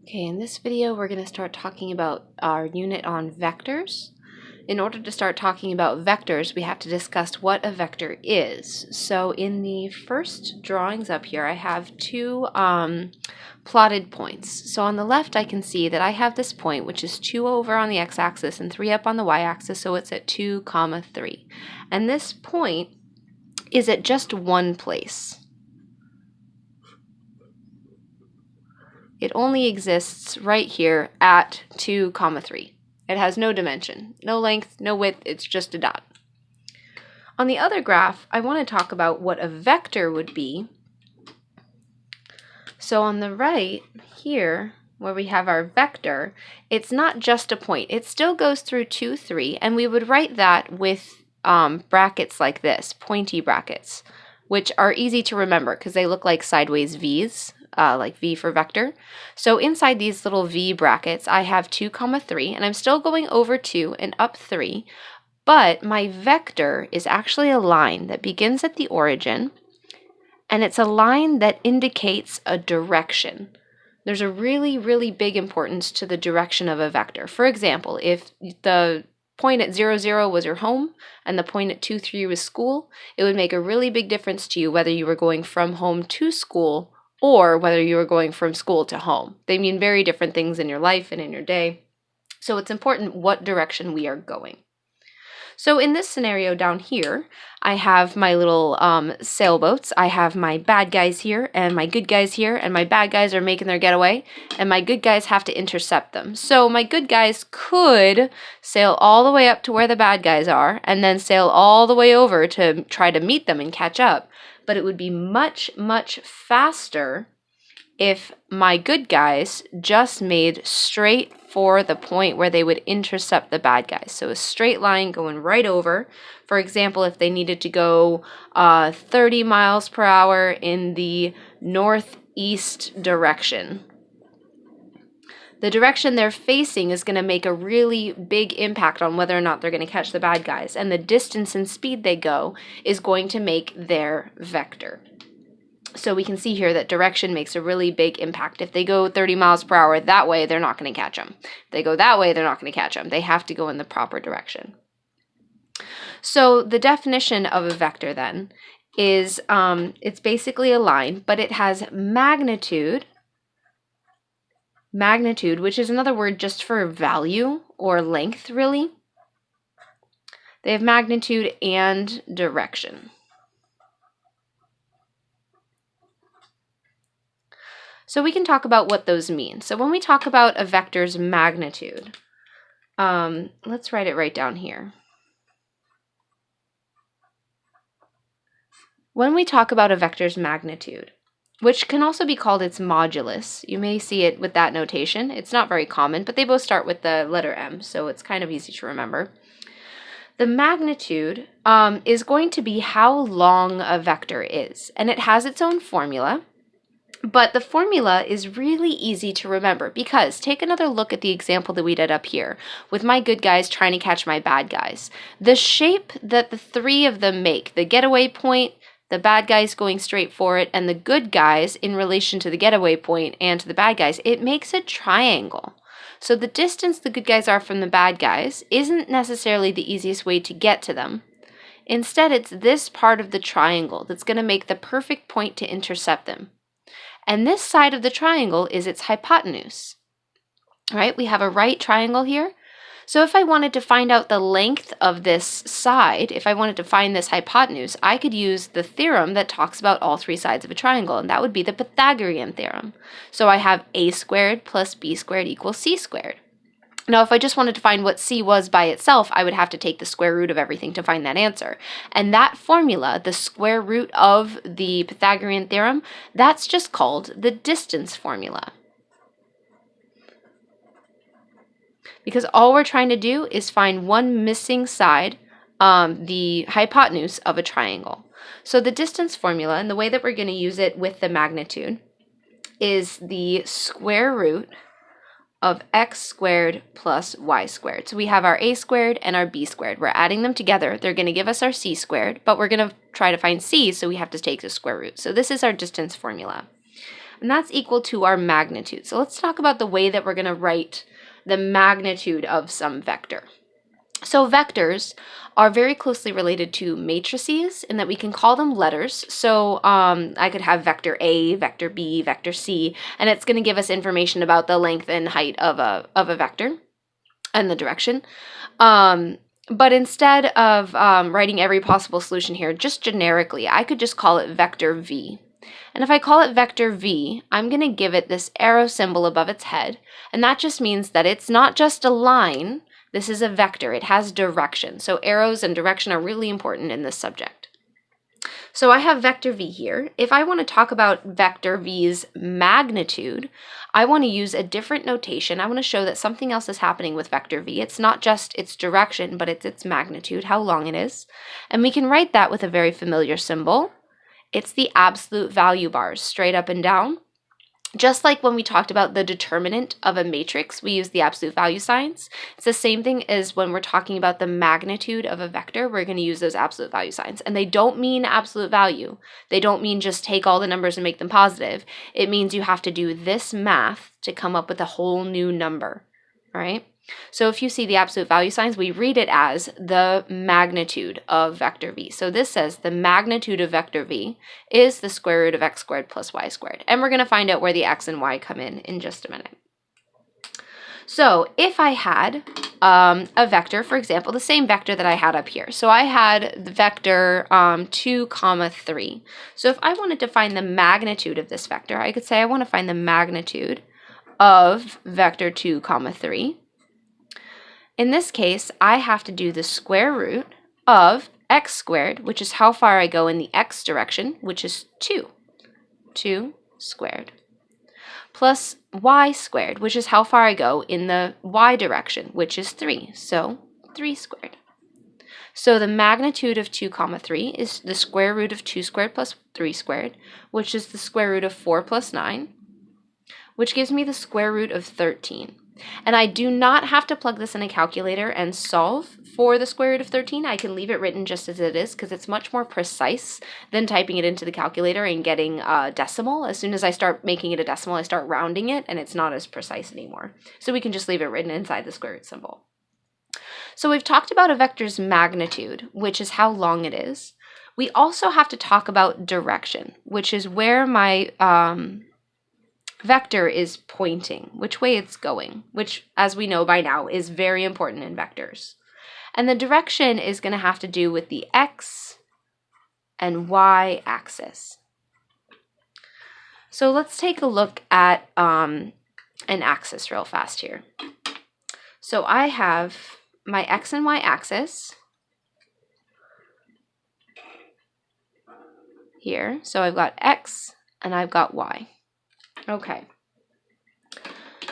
Okay, in this video we're going to start talking about our unit on vectors. In order to start talking about vectors, we have to discuss what a vector is. So in the first drawings up here, I have two plotted points. So on the left I can see that I have this point, which is 2 over on the x-axis and 3 up on the y-axis, so it's at 2, 3. And this point is at just one place. It only exists right here at 2, 3. It has no dimension, no length, no width, it's just a dot. On the other graph, I want to talk about what a vector would be. So on the right here, where we have our vector, it's not just a point. It still goes through 2, 3, and we would write that with brackets like this, pointy brackets, which are easy to remember because they look like sideways V's. Like V for vector. So inside these little V brackets, I have 2, 3, and I'm still going over 2 and up 3, but my vector is actually a line that begins at the origin, and it's a line that indicates a direction. There's a really, really big importance to the direction of a vector. For example, if the point at 0, 0 was your home, and the point at 2, 3 was school, it would make a really big difference to you whether you were going from home to school or whether you are going from school to home. They mean very different things in your life and in your day. So it's important what direction we are going. So in this scenario down here, I have my little sailboats. I have my bad guys here and my good guys here, and my bad guys are making their getaway, and my good guys have to intercept them. So my good guys could sail all the way up to where the bad guys are and then sail all the way over to try to meet them and catch up. But it would be much, much faster if my good guys just made straight for the point where they would intercept the bad guys. So a straight line going right over. For example, if they needed to go 30 miles per hour in the northeast direction, the direction they're facing is going to make a really big impact on whether or not they're going to catch the bad guys. And the distance and speed they go is going to make their vector. So we can see here that direction makes a really big impact. If they go 30 miles per hour that way, they're not going to catch them. If they go that way, they're not going to catch them. They have to go in the proper direction. So the definition of a vector then is it's basically a line, but it has magnitude, which is another word just for value or length, really. They have magnitude and direction. So we can talk about what those mean. So when we talk about a vector's magnitude, let's write it right down here. When we talk about a vector's magnitude, which can also be called its modulus, you may see it with that notation. It's not very common, but they both start with the letter M, so it's kind of easy to remember. The magnitude is going to be how long a vector is, and it has its own formula. But the formula is really easy to remember because take another look at the example that we did up here with my good guys trying to catch my bad guys. The shape that the three of them make, the getaway point, the bad guys going straight for it, and the good guys in relation to the getaway point and to the bad guys, it makes a triangle. So the distance the good guys are from the bad guys isn't necessarily the easiest way to get to them. Instead, it's this part of the triangle that's going to make the perfect point to intercept them. And this side of the triangle is its hypotenuse. All right, we have a right triangle here. So if I wanted to find out the length of this side, if I wanted to find this hypotenuse, I could use the theorem that talks about all three sides of a triangle, and that would be the Pythagorean Theorem. So I have a squared plus b squared equals c squared. Now, if I just wanted to find what c was by itself, I would have to take the square root of everything to find that answer. And that formula, the square root of the Pythagorean theorem, that's just called the distance formula. Because all we're trying to do is find one missing side, the hypotenuse of a triangle. So the distance formula, and the way that we're going to use it with the magnitude, is the square root of x squared plus y squared. So we have our a squared and our b squared. We're adding them together. They're going to give us our c squared, but we're going to try to find c, so we have to take the square root. So this is our distance formula. and that's equal to our magnitude. So let's talk about the way that we're going to write the magnitude of some vector. So vectors are very closely related to matrices in that we can call them letters. So I could have vector A, vector B, vector C, and it's going to give us information about the length and height of a vector and the direction. But instead of writing every possible solution here, just generically, I could just call it vector V. And if I call it vector V, I'm going to give it this arrow symbol above its head, and that just means that it's not just a line. This is a vector. It has direction. So arrows and direction are really important in this subject. So I have vector V here. If I want to talk about vector V's magnitude, I want to use a different notation. I want to show that something else is happening with vector V. It's not just its direction, but it's its magnitude, how long it is. And we can write that with a very familiar symbol. It's the absolute value bars, straight up and down. Just like when we talked about the determinant of a matrix, we use the absolute value signs. It's the same thing as when we're talking about the magnitude of a vector, we're going to use those absolute value signs. And they don't mean absolute value. They don't mean just take all the numbers and make them positive. It means you have to do this math to come up with a whole new number, all right? So if you see the absolute value signs, we read it as the magnitude of vector V. So this says the magnitude of vector V is the square root of x squared plus y squared. And we're going to find out where the x and y come in just a minute. So if I had a vector, for example, the same vector that I had up here. So I had the vector 2, 3. So if I wanted to find the magnitude of this vector, I could say I want to find the magnitude of vector 2, 3. In this case, I have to do the square root of x squared, which is how far I go in the x direction, which is 2. 2 squared. Plus y squared, which is how far I go in the y direction, which is 3. So 3 squared. So the magnitude of 2, 3 is the square root of 2 squared plus 3 squared, which is the square root of 4 plus 9, which gives me the square root of 13. And I do not have to plug this in a calculator and solve for the square root of 13. I can leave it written just as it is because it's much more precise than typing it into the calculator and getting a decimal. As soon as I start making it a decimal, I start rounding it and it's not as precise anymore. So we can just leave it written inside the square root symbol. So we've talked about a vector's magnitude, which is how long it is. We also have to talk about direction, which is where my vector is pointing, which way it's going, which, as we know by now, is very important in vectors. And the direction is going to have to do with the x and y axis. So let's take a look at an axis real fast here. So I have my x and y axis here. So I've got x and I've got y. Okay,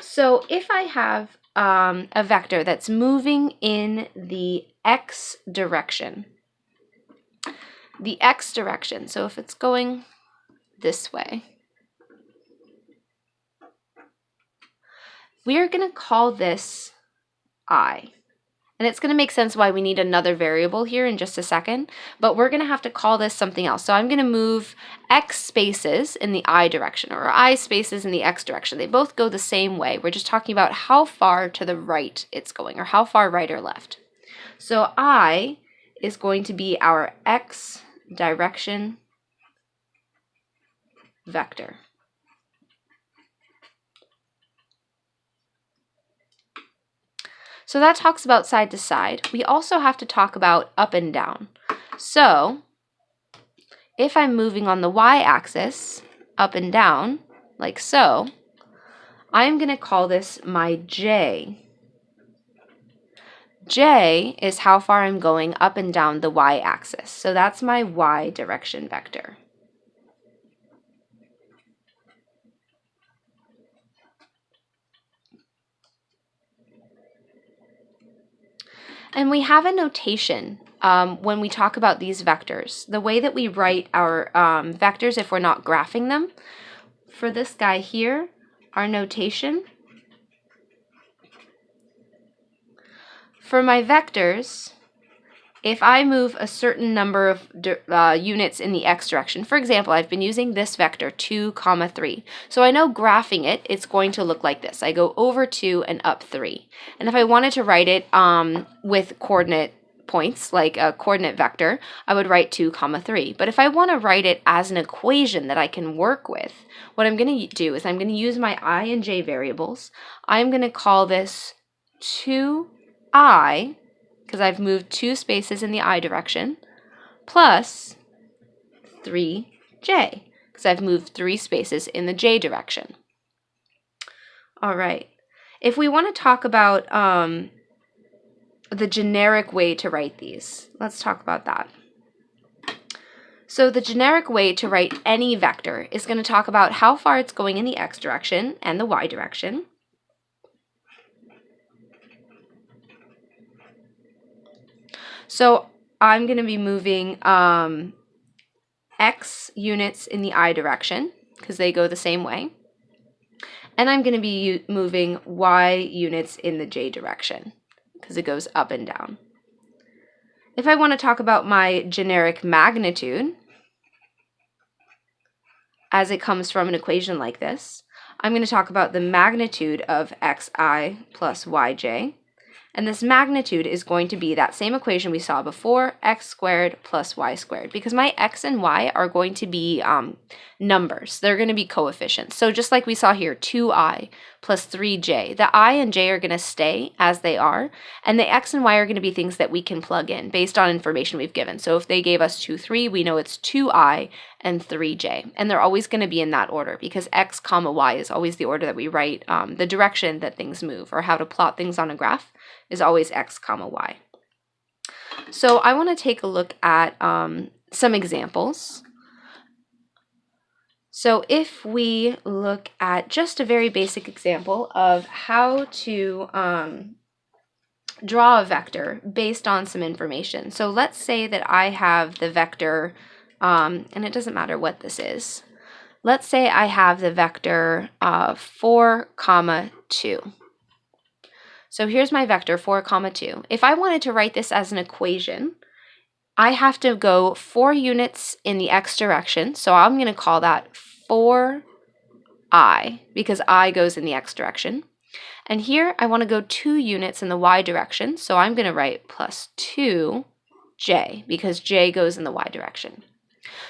so if I have a vector that's moving in the x direction, so if it's going this way, we are going to call this I. And it's going to make sense why we need another variable here in just a second, but we're going to have to call this something else. So I'm going to move x spaces in the I direction, or I spaces in the x direction. They both go the same way. We're just talking about how far to the right it's going, or how far right or left. So I is going to be our x direction vector. So that talks about side to side. We also have to talk about up and down. So if I'm moving on the y-axis up and down, like so, I'm going to call this my j. J is how far I'm going up and down the y-axis. So that's my y direction vector. And we have a notation when we talk about these vectors. The way that we write our vectors if we're not graphing them. For this guy here, our notation. For my vectors, if I move a certain number of units in the x direction, for example, I've been using this vector 2, 3. So I know graphing it, it's going to look like this. I go over 2 and up 3. And if I wanted to write it with coordinate points, like a coordinate vector, I would write 2, 3. But if I want to write it as an equation that I can work with, what I'm going to do is I'm going to use my I and j variables. I'm going to call this 2i, because I've moved 2 spaces in the I direction, plus 3j, because I've moved 3 spaces in the j direction. All right. If we want to talk about the generic way to write these, let's talk about that. So the generic way to write any vector is going to talk about how far it's going in the x direction and the y direction. So I'm going to be moving x units in the I direction, because they go the same way. And I'm going to be moving y units in the j direction, because it goes up and down. If I want to talk about my generic magnitude, as it comes from an equation like this, I'm going to talk about the magnitude of xi plus yj. And this magnitude is going to be that same equation we saw before, x squared plus y squared, because my x and y are going to be numbers. They're going to be coefficients. So just like we saw here, 2i plus 3j, the I and j are going to stay as they are, and the x and y are going to be things that we can plug in based on information we've given. So if they gave us 2, 3, we know it's 2i and 3j, and they're always going to be in that order, because x comma y is always the order that we write the direction that things move, or how to plot things on a graph is always x comma y. So I want to take a look at some examples. So if we look at just a very basic example of how to draw a vector based on some information. So let's say that I have the vector, and it doesn't matter what this is. Let's say I have the vector 4, 2. So here's my vector 4, 2. If I wanted to write this as an equation, I have to go 4 units in the x direction. So I'm going to call that 4i, because I goes in the x direction. And here I want to go 2 units in the y direction. So I'm going to write plus 2j, because j goes in the y direction.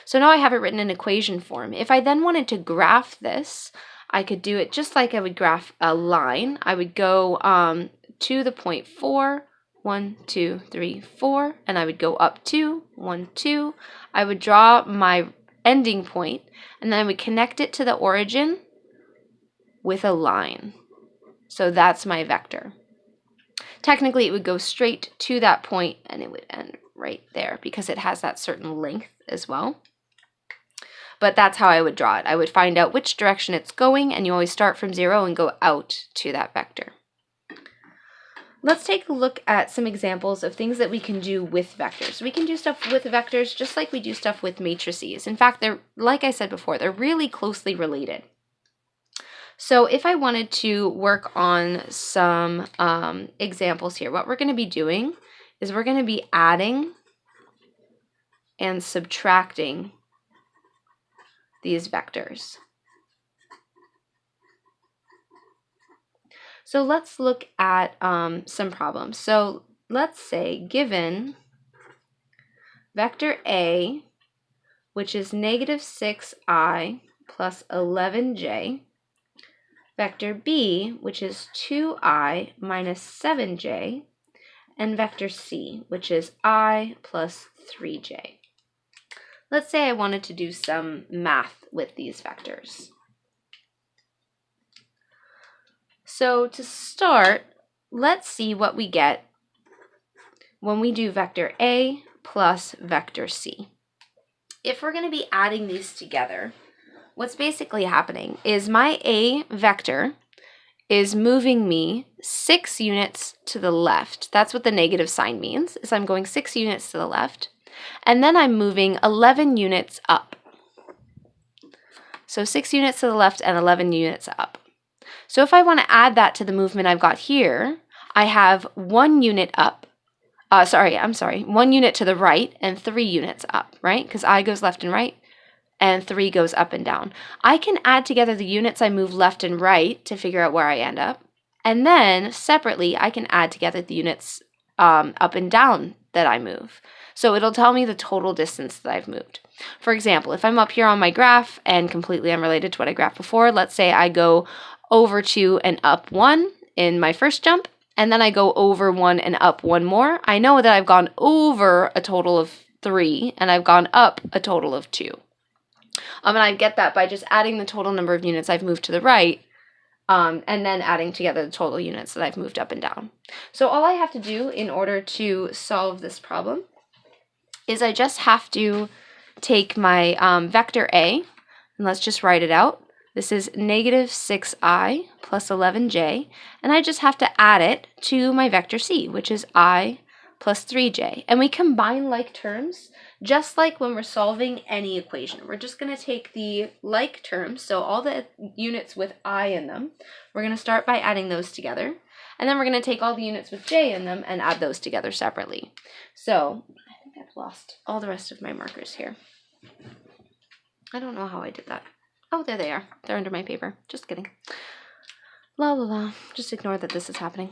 So now I have it written in equation form. If I then wanted to graph this, I could do it just like I would graph a line. I would go to the point 4, 1, 2, 3, 4, and I would go up 2, 1, 2. I would draw my ending point, and then I would connect it to the origin with a line. So that's my vector. Technically, it would go straight to that point, and it would end right there, because it has that certain length as well. But that's how I would draw it. I would find out which direction it's going, and you always start from 0 and go out to that vector. Let's take a look at some examples of things that we can do with vectors. We can do stuff with vectors just like we do stuff with matrices. In fact, they're, like I said before, they're really closely related. So if I wanted to work on some examples here, what we're going to be doing is we're going to be adding and subtracting these vectors. So let's look at some problems. So let's say given vector A, which is negative 6i plus 11j, vector B, which is 2i minus 7j, and vector C, which is I plus 3j. Let's say I wanted to do some math with these vectors. So to start, let's see what we get when we do vector A plus vector C. If we're going to be adding these together, what's basically happening is my A vector is moving me 6 units to the left. That's what the negative sign means, is I'm going 6 units to the left. And then I'm moving 11 units up. So 6 units to the left and 11 units up. So if I want to add that to the movement I've got here, I have 1 unit up, I'm sorry, 1 unit to the right and 3 units up, right? Because I goes left and right, and 3 goes up and down. I can add together the units I move left and right to figure out where I end up. And then, separately, I can add together the units up and down that I move. So it'll tell me the total distance that I've moved. For example, if I'm up here on my graph and completely unrelated to what I graphed before, let's say I go over 2 and up 1 in my first jump, and then I go over 1 and up 1 more, I know that I've gone over a total of 3 and I've gone up a total of 2. And I get that by just adding the total number of units I've moved to the right, and then adding together the total units that I've moved up and down. So all I have to do in order to solve this problem is I just have to take my vector A, and let's just write it out. This is negative 6I plus 11j, and I just have to add it to my vector C, which is I plus 3j. And we combine like terms, just like when we're solving any equation. We're just going to take the like terms, so all the units with I in them, we're going to start by adding those together. And then we're going to take all the units with j in them and add those together separately. So I think I've lost all the rest of my markers here. I don't know how I did that. Oh, there they are. They're under my paper. Just kidding. La la la. Just ignore that this is happening.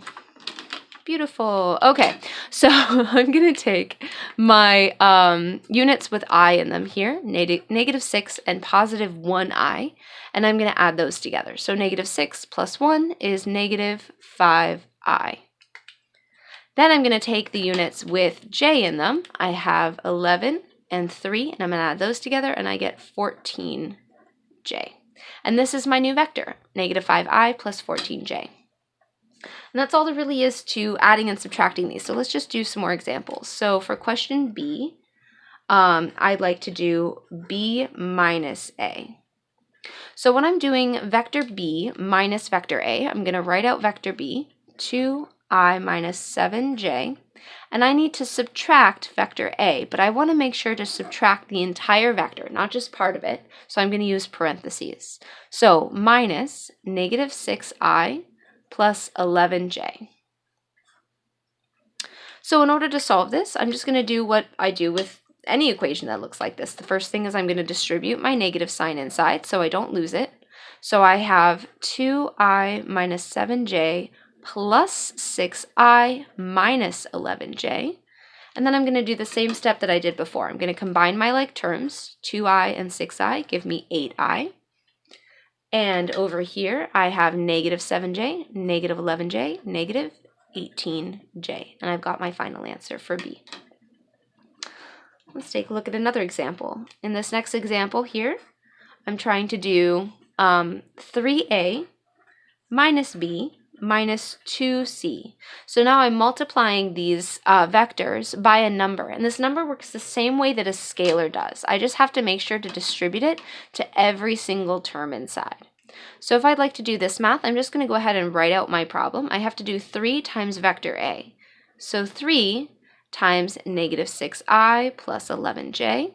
Beautiful. Okay, so I'm going to take my units with I in them here, negative 6 and positive 1i, and I'm going to add those together. So negative 6 plus 1 is negative 5i. Then I'm going to take the units with j in them. I have 11 and 3, and I'm going to add those together, and I get 14j. And this is my new vector, negative 5i plus 14j. And that's all there really is to adding and subtracting these. So let's just do some more examples. So for question B, I'd like to do b minus a. So when I'm doing vector b minus vector a, I'm going to write out vector b, 2i minus 7j, and I need to subtract vector a, but I want to make sure to subtract the entire vector, not just part of it. So I'm going to use parentheses. So minus negative 6i plus 11j. So in order to solve this, I'm just going to do what I do with any equation that looks like this. The first thing is I'm going to distribute my negative sign inside so I don't lose it. So I have 2i minus 7j plus 6i minus 11j. And then I'm going to do the same step that I did before. I'm going to combine my like terms. 2i and 6i give me 8i. And over here, I have negative 7j, negative 11j, negative 18j. And I've got my final answer for B. Let's take a look at another example. In this next example here, I'm trying to do 3a minus b minus 2c. So now I'm multiplying these vectors by a number, and this number works the same way that a scalar does. I just have to make sure to distribute it to every single term inside. So if I'd like to do this math, I'm just going to go ahead and write out my problem. I have to do 3 times vector a. So 3 times negative 6i plus 11j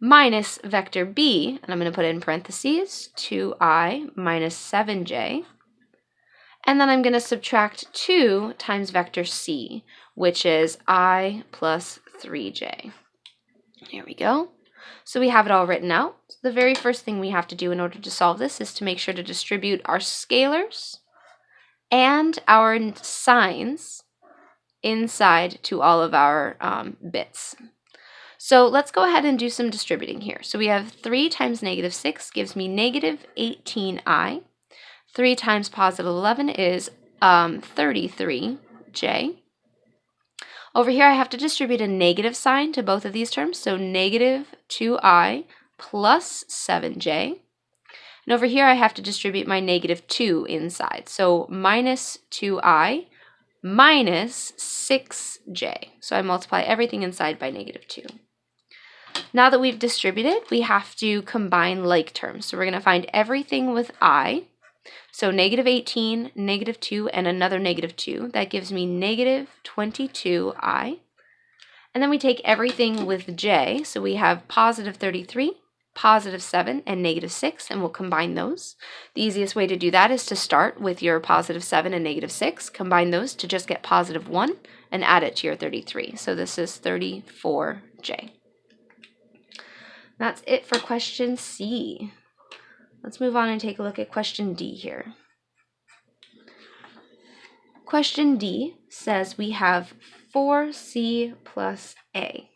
minus vector b, and I'm going to put it in parentheses, 2i minus 7j. And then I'm going to subtract 2 times vector c, which is I plus 3j. Here we go. So we have it all written out. The very first thing we have to do in order to solve this is to make sure to distribute our scalars and our signs inside to all of our bits. So let's go ahead and do some distributing here. So we have 3 times negative 6 gives me negative 18i. 3 times positive 11 is 33j. Over here, I have to distribute a negative sign to both of these terms, so negative 2i plus 7j. And over here, I have to distribute my negative 2 inside, so minus 2i minus 6j. So I multiply everything inside by negative 2. Now that we've distributed, we have to combine like terms. So we're going to find everything with I. So negative 18, negative 2, and another negative 2. That gives me negative 22i. And then we take everything with j. So we have positive 33, positive 7, and negative 6, and we'll combine those. The easiest way to do that is to start with your positive 7 and negative 6, combine those to just get positive 1, and add it to your 33. So this is 34j. That's it for question C. Let's move on and take a look at question D here. Question D says we have 4c plus a.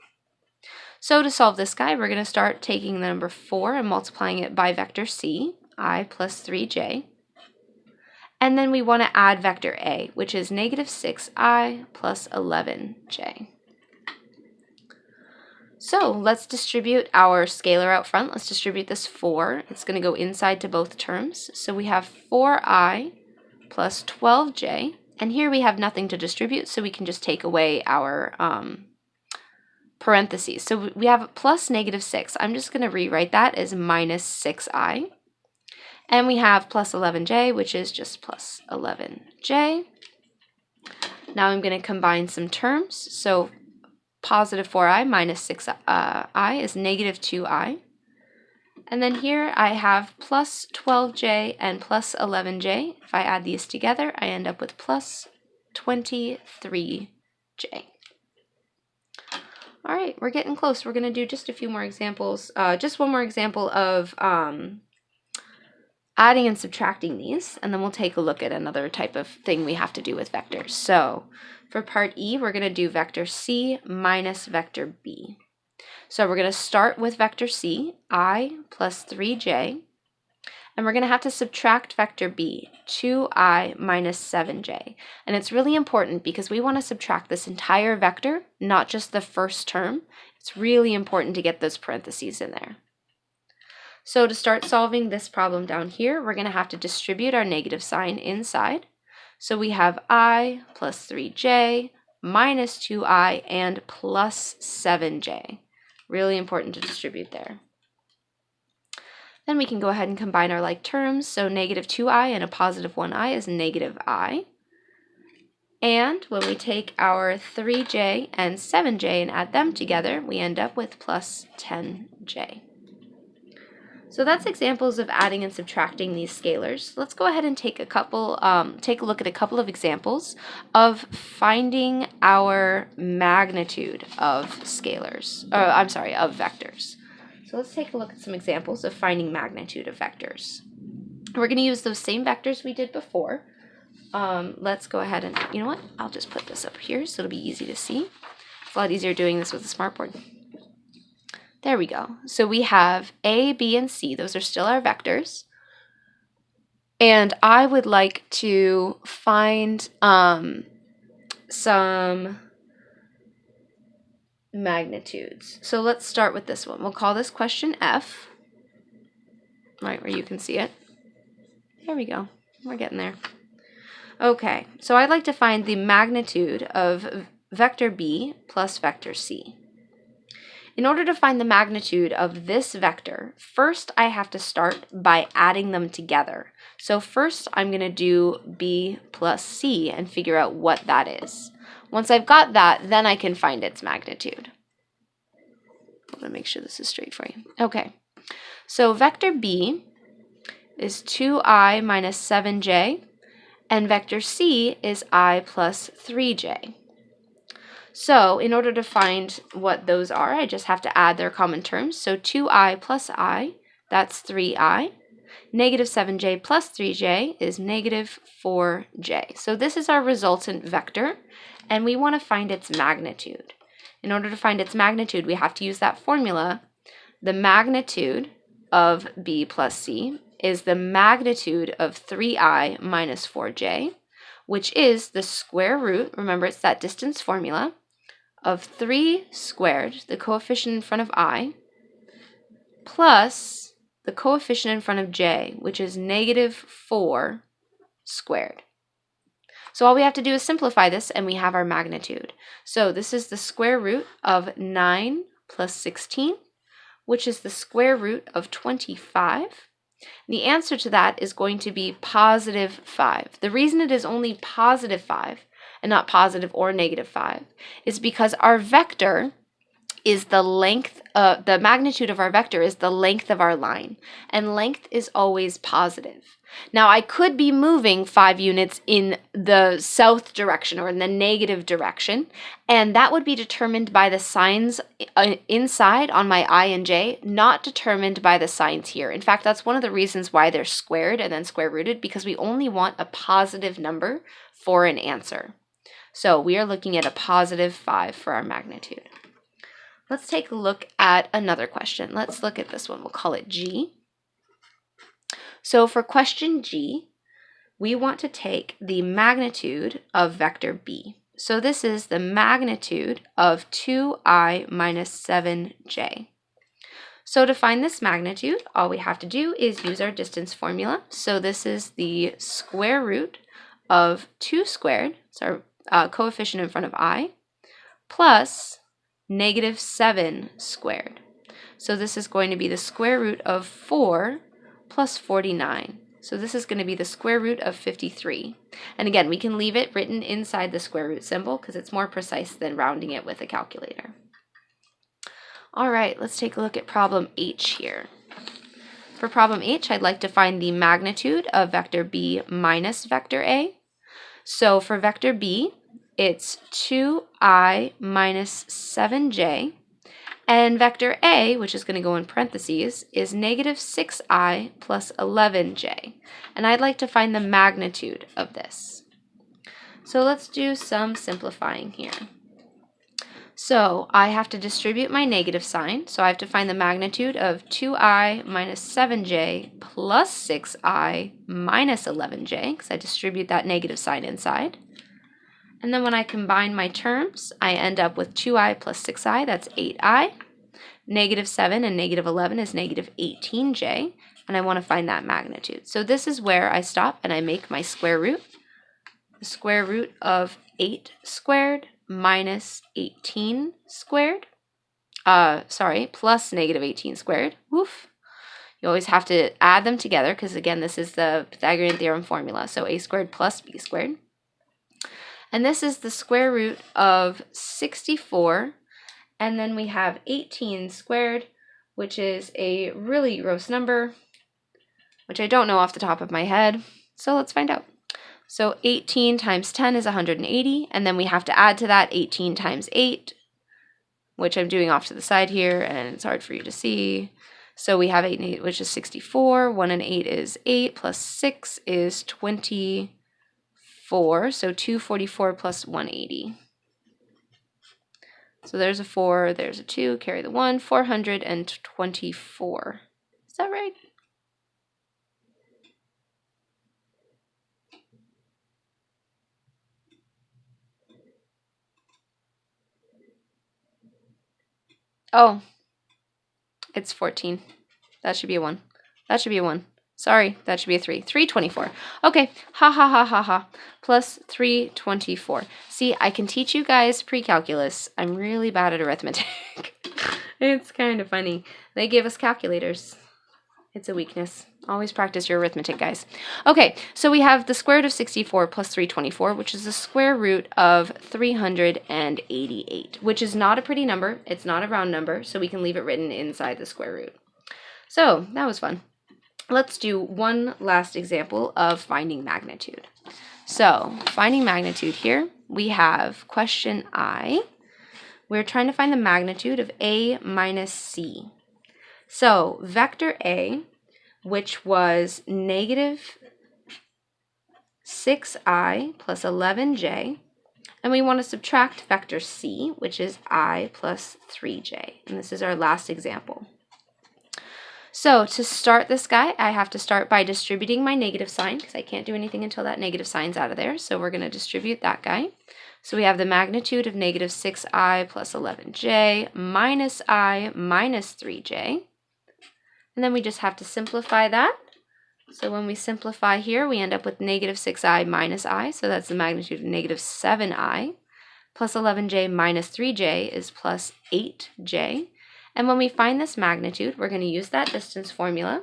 So to solve this guy, we're going to start taking the number 4 and multiplying it by vector c, I plus 3j. And then we want to add vector a, which is negative 6i plus 11j. So let's distribute our scalar out front. Let's distribute this 4. It's going to go inside to both terms. So we have 4i plus 12j. And here we have nothing to distribute, so we can just take away our parentheses. So we have plus negative 6. I'm just going to rewrite that as minus 6i. And we have plus 11j, which is just plus 11j. Now I'm going to combine some terms. So positive 4i minus 6i is negative 2i. And then here I have plus 12j and plus 11j. If I add these together, I end up with plus 23j. All right, we're getting close. We're going to do just a few more examples. Just one more example of adding and subtracting these, and then we'll take a look at another type of thing we have to do with vectors. So for part E, we're going to do vector C minus vector B. So we're going to start with vector c, I plus 3j, and we're going to have to subtract vector b, 2i minus 7j. And it's really important because we want to subtract this entire vector, not just the first term. It's really important to get those parentheses in there. So to start solving this problem down here, we're going to have to distribute our negative sign inside. So we have I plus 3j minus 2i and plus 7j. Really important to distribute there. Then we can go ahead and combine our like terms. So negative 2i and a positive 1i is negative I. And when we take our 3j and 7j and add them together, we end up with plus 10j. So that's examples of adding and subtracting these scalars. Let's go ahead and take a look at a couple of examples of finding our magnitude of scalars. Of vectors. So let's take a look at some examples of finding magnitude of vectors. We're going to use those same vectors we did before. Let's go ahead and, you know what? I'll just put this up here so it'll be easy to see. It's a lot easier doing this with a smartboard. There we go. So we have A, B, and C. Those are still our vectors. And I would like to find some magnitudes. So let's start with this one. We'll call this question F, right where you can see it. There we go. We're getting there. Okay, so I'd like to find the magnitude of vector B plus vector C. In order to find the magnitude of this vector, first I have to start by adding them together. So first I'm going to do B plus C and figure out what that is. Once I've got that, then I can find its magnitude. I'm going to make sure this is straight for you. Okay, so vector B is 2i minus 7j, and vector C is I plus 3j. So in order to find what those are, I just have to add their common terms. So 2i plus I, that's 3i. Negative 7j plus 3j is negative 4j. So this is our resultant vector, and we want to find its magnitude. In order to find its magnitude, we have to use that formula. The magnitude of b plus c is the magnitude of 3i minus 4j, which is the square root, remember it's that distance formula, of 3 squared, the coefficient in front of I, plus the coefficient in front of j, which is negative 4 squared. So all we have to do is simplify this, and we have our magnitude. So this is the square root of 9 plus 16, which is the square root of 25. The answer to that is going to be positive 5. The reason it is only positive 5 and not positive or negative 5 is because our vector is the length, the magnitude of our vector is the length of our line, and length is always positive. Now, I could be moving 5 units in the south direction or in the negative direction, and that would be determined by the signs inside on my I and j, not determined by the signs here. In fact, that's one of the reasons why they're squared and then square rooted, because we only want a positive number for an answer. So we are looking at a positive 5 for our magnitude. Let's take a look at another question. Let's look at this one. We'll call it G. So for question G, we want to take the magnitude of vector B. So this is the magnitude of 2i minus 7j. So to find this magnitude, all we have to do is use our distance formula. So this is the square root of 2 squared, so our coefficient in front of I, plus negative 7 squared. So this is going to be the square root of 4 plus 49. So this is going to be the square root of 53. And again, we can leave it written inside the square root symbol because it's more precise than rounding it with a calculator. All right, let's take a look at problem H here. For problem H, I'd like to find the magnitude of vector B minus vector A. So for vector B, it's 2i minus 7j. And vector A, which is going to go in parentheses, is negative 6i plus 11j. And I'd like to find the magnitude of this. So let's do some simplifying here. So I have to distribute my negative sign. So I have to find the magnitude of 2i minus 7j plus 6i minus 11j, because I distribute that negative sign inside. And then when I combine my terms, I end up with 2i plus 6i, that's 8i. Negative 7 and negative 11 is negative 18j, and I want to find that magnitude. So this is where I stop and I make my square root. The square root of 8 squared minus 18 squared. Plus negative 18 squared. Woof. You always have to add them together because, again, this is the Pythagorean Theorem formula. So a squared plus b squared. And this is the square root of 64, and then we have 18 squared, which is a really gross number, which I don't know off the top of my head, so let's find out. So 18 times 10 is 180, and then we have to add to that 18 times 8, which I'm doing off to the side here, and it's hard for you to see. So we have 8 and 8, which is 64, 1 and 8 is 8, plus 6 is 20. 4, so 244 plus 180. So there's a 4, there's a 2, carry the 1, 424. Is that right? Oh, it's 14. That should be a 1. That should be a 1. Sorry, that should be a 3. 324. Okay, ha ha ha ha ha. Plus 324. See, I can teach you guys pre-calculus. I'm really bad at arithmetic. It's kind of funny. They give us calculators. It's a weakness. Always practice your arithmetic, guys. Okay, so we have the square root of 64 plus 324, which is the square root of 388, which is not a pretty number. It's not a round number, so we can leave it written inside the square root. So that was fun. Let's do one last example of finding magnitude. So finding magnitude here, we have question I. We're trying to find the magnitude of A minus C. So vector A, which was negative 6i plus 11j, and we want to subtract vector C, which is I plus 3j. And this is our last example. So to start this guy, I have to start by distributing my negative sign because I can't do anything until that negative sign's out of there. So we're going to distribute that guy. So we have the magnitude of negative 6i plus 11j minus I minus 3j. And then we just have to simplify that. So when we simplify here, we end up with negative 6i minus I. So that's the magnitude of negative 7i. Plus 11j minus 3j is plus 8j. And when we find this magnitude, we're going to use that distance formula,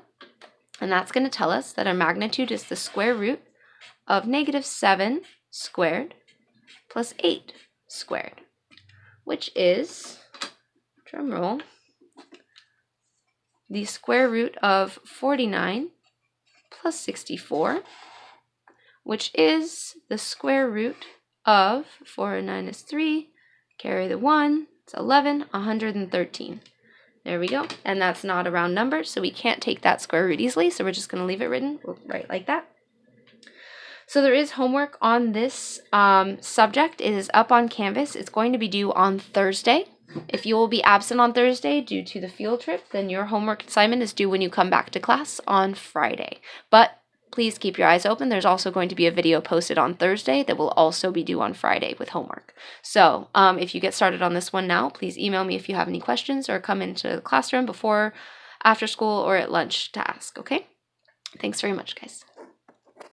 and that's going to tell us that our magnitude is the square root of negative 7 squared plus 8 squared, which is drum roll, the square root of 49 plus 64, which is the square root of 4 and 9 is 3, carry the 1, it's 11, 113. There we go. And that's not a round number, so we can't take that square root easily, so we're just going to leave it written right like that. So there is homework on this subject. It is up on Canvas. It's going to be due on Thursday. If you will be absent on Thursday due to the field trip, then your homework assignment is due when you come back to class on Friday. But please keep your eyes open. There's also going to be a video posted on Thursday that will also be due on Friday with homework. So if you get started on this one now, please email me if you have any questions or come into the classroom before, after school, or at lunch to ask, okay? Thanks very much, guys.